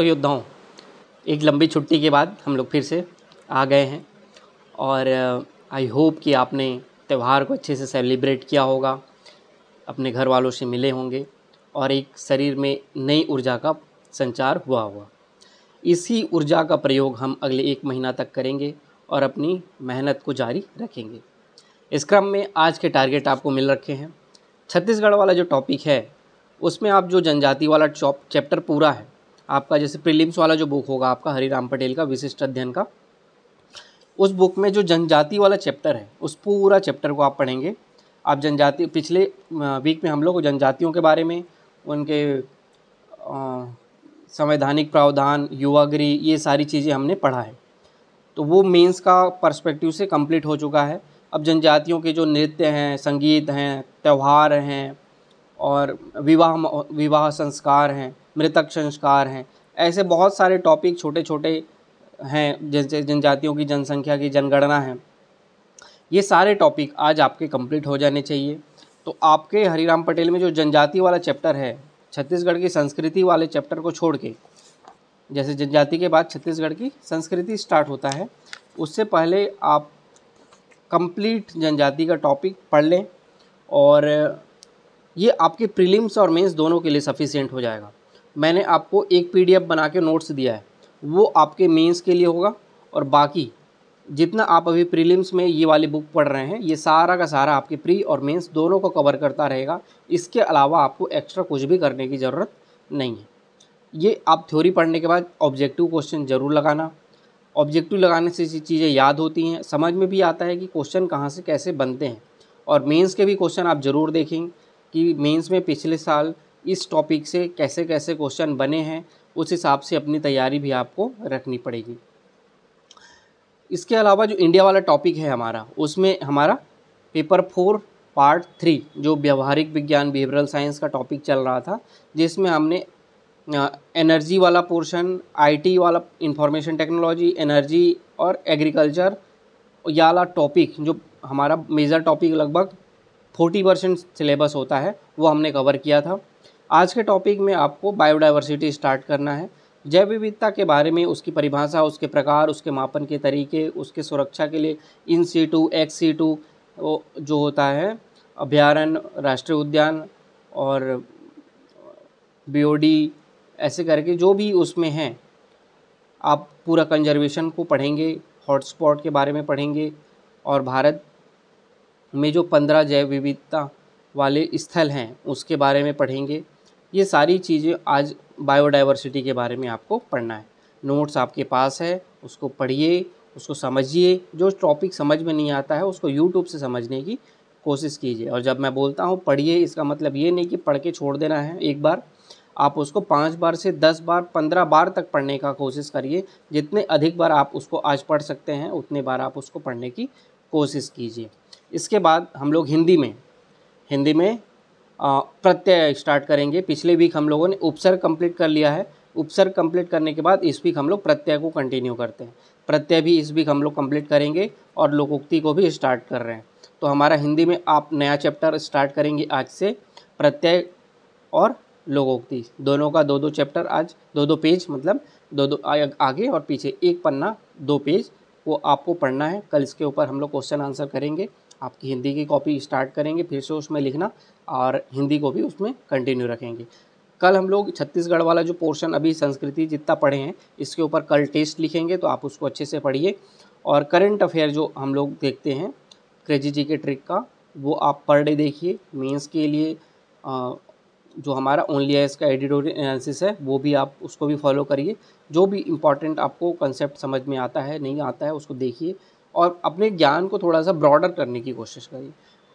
तो योद्धाओं, एक लंबी छुट्टी के बाद हम लोग फिर से आ गए हैं और आई होप कि आपने त्यौहार को अच्छे से सेलिब्रेट किया होगा, अपने घर वालों से मिले होंगे और एक शरीर में नई ऊर्जा का संचार हुआ होगा। इसी ऊर्जा का प्रयोग हम अगले 1 महीना तक करेंगे और अपनी मेहनत को जारी रखेंगे। इस क्रम में आज के टारगेट आपको मिल रखे हैं। छत्तीसगढ़ वाला जो टॉपिक है उसमें आप जो जनजाति वाला चैप्टर पूरा है आपका, जैसे प्रीलिम्स वाला जो बुक होगा आपका हरिराम पटेल का विशिष्ट अध्ययन का, उस बुक में जो जनजाति वाला चैप्टर है उस पूरा चैप्टर को आप पढ़ेंगे। आप जनजाति, पिछले वीक में हम लोग जनजातियों के बारे में, उनके संवैधानिक प्रावधान, युवागृह, ये सारी चीज़ें हमने पढ़ा है, तो वो मेंस का पर्सपेक्टिव से कंप्लीट हो चुका है। अब जनजातियों के जो नृत्य हैं, संगीत हैं, त्यौहार हैं और विवाह संस्कार हैं, मृतक संस्कार हैं, ऐसे बहुत सारे टॉपिक छोटे छोटे हैं, जैसे जनजातियों की जनसंख्या की जनगणना है, ये सारे टॉपिक आज आपके कंप्लीट हो जाने चाहिए। तो आपके हरिराम पटेल में जो जनजाति वाला चैप्टर है, छत्तीसगढ़ की संस्कृति वाले चैप्टर को छोड़ के, जैसे जनजाति के बाद छत्तीसगढ़ की संस्कृति स्टार्ट होता है, उससे पहले आप कंप्लीट जनजाति का टॉपिक पढ़ लें और ये आपके प्रीलिम्स और मेंस दोनों के लिए सफिशिएंट हो जाएगा। मैंने आपको एक PDF बना के नोट्स दिया है, वो आपके मेंस के लिए होगा और बाकी जितना आप अभी प्रीलिम्स में ये वाली बुक पढ़ रहे हैं ये सारा का सारा आपके प्री और मेंस दोनों को कवर करता रहेगा। इसके अलावा आपको एक्स्ट्रा कुछ भी करने की ज़रूरत नहीं है। ये आप थ्योरी पढ़ने के बाद ऑब्जेक्टिव क्वेश्चन ज़रूर लगाना। ऑब्जेक्टिव लगाने से चीज़ें याद होती हैं, समझ में भी आता है कि क्वेश्चन कहाँ से कैसे बनते हैं। और मेंस के भी क्वेश्चन आप ज़रूर देखें कि मेंस में पिछले साल इस टॉपिक से कैसे कैसे क्वेश्चन बने हैं, उस हिसाब से अपनी तैयारी भी आपको रखनी पड़ेगी। इसके अलावा जो इंडिया वाला टॉपिक है हमारा, उसमें हमारा पेपर 4 पार्ट 3 जो व्यवहारिक विज्ञान बिहेवियरल साइंस का टॉपिक चल रहा था, जिसमें हमने एनर्जी वाला पोर्शन, IT वाला इंफॉर्मेशन टेक्नोलॉजी, एनर्जी और एग्रीकल्चर ये वाला टॉपिक, जो हमारा मेजर टॉपिक लगभग 40% सिलेबस होता है, वो हमने कवर किया था। आज के टॉपिक में आपको बायोडाइवर्सिटी स्टार्ट करना है। जैव विविधता के बारे में, उसकी परिभाषा, उसके प्रकार, उसके मापन के तरीके, उसके सुरक्षा के लिए इन सीटू, एक्स सीटू जो होता है, अभयारण्य, राष्ट्रीय उद्यान और BOD, ऐसे करके जो भी उसमें हैं, आप पूरा कंजर्वेशन को पढ़ेंगे, हॉटस्पॉट के बारे में पढ़ेंगे और भारत में जो 15 जैव विविधता वाले स्थल हैं उसके बारे में पढ़ेंगे। ये सारी चीज़ें आज बायोडाइवर्सिटी के बारे में आपको पढ़ना है। नोट्स आपके पास है, उसको पढ़िए, उसको समझिए। जो टॉपिक समझ में नहीं आता है उसको यूट्यूब से समझने की कोशिश कीजिए। और जब मैं बोलता हूँ पढ़िए, इसका मतलब ये नहीं कि पढ़ के छोड़ देना है एक बार, आप उसको 5 बार से 10 बार 15 बार तक पढ़ने का कोशिश करिए। जितने अधिक बार आप उसको आज पढ़ सकते हैं उतने बार आप उसको पढ़ने की कोशिश कीजिए। इसके बाद हम लोग हिंदी में प्रत्यय स्टार्ट करेंगे। पिछले वीक हम लोगों ने उपसर्ग कंप्लीट कर लिया है। उपसर्ग कंप्लीट करने के बाद इस वीक हम लोग प्रत्यय को कंटिन्यू करते हैं। प्रत्यय भी इस वीक हम लोग कंप्लीट करेंगे और लोकोक्ति को भी स्टार्ट कर रहे हैं। तो हमारा हिंदी में आप नया चैप्टर स्टार्ट करेंगे आज से, प्रत्यय और लोकोक्ति दोनों का 2-2 चैप्टर, आज 2-2 पेज, मतलब 2-2 आगे और पीछे, एक पन्ना 2 पेज, वो आपको पढ़ना है। कल इसके ऊपर हम लोग क्वेश्चन आंसर करेंगे। आपकी हिंदी की कॉपी स्टार्ट करेंगे फिर से उसमें लिखना और हिंदी को भी उसमें कंटिन्यू रखेंगे। कल हम लोग छत्तीसगढ़ वाला जो पोर्शन अभी संस्कृति जितना पढ़े हैं इसके ऊपर कल टेस्ट लिखेंगे, तो आप उसको अच्छे से पढ़िए। और करंट अफेयर जो हम लोग देखते हैं क्रेजी जी के ट्रिक का, वो आप पर डे देखिए। मेंस के लिए जो हमारा ओनली है इसका एडिटोरियल एनालिसिस है, वो भी आप उसको भी फॉलो करिए। जो भी इम्पॉर्टेंट आपको कंसेप्ट समझ में आता है, नहीं आता है, उसको देखिए और अपने ज्ञान को थोड़ा सा ब्रॉडर करने की कोशिश करिए।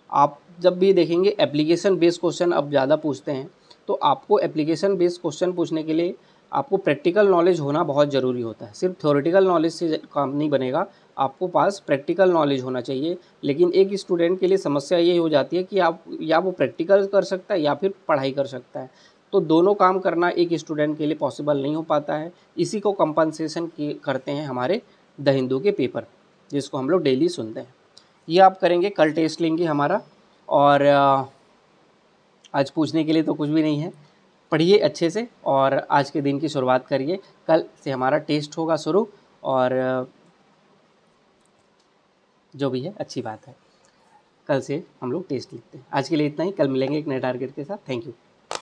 आप जब भी देखेंगे एप्लीकेशन बेस्ड क्वेश्चन अब ज़्यादा पूछते हैं, तो आपको एप्लीकेशन बेस्ड क्वेश्चन पूछने के लिए आपको प्रैक्टिकल नॉलेज होना बहुत ज़रूरी होता है। सिर्फ थ्योरेटिकल नॉलेज से काम नहीं बनेगा, आपको पास प्रैक्टिकल नॉलेज होना चाहिए। लेकिन एक स्टूडेंट के लिए समस्या ये हो जाती है कि आप या वो प्रैक्टिकल कर सकता है या फिर पढ़ाई कर सकता है, तो दोनों काम करना एक स्टूडेंट के लिए पॉसिबल नहीं हो पाता है। इसी को कंपनसेशन करते हैं हमारे द हिंदू के पेपर, जिसको हम लोग डेली सुनते हैं। ये आप करेंगे, कल टेस्ट लेंगे हमारा। और आज पूछने के लिए तो कुछ भी नहीं है, पढ़िए अच्छे से और आज के दिन की शुरुआत करिए। कल से हमारा टेस्ट होगा शुरू, और जो भी है अच्छी बात है, कल से हम लोग टेस्ट लिखते हैं। आज के लिए इतना ही, कल मिलेंगे एक नए टारगेट के साथ। Thank you.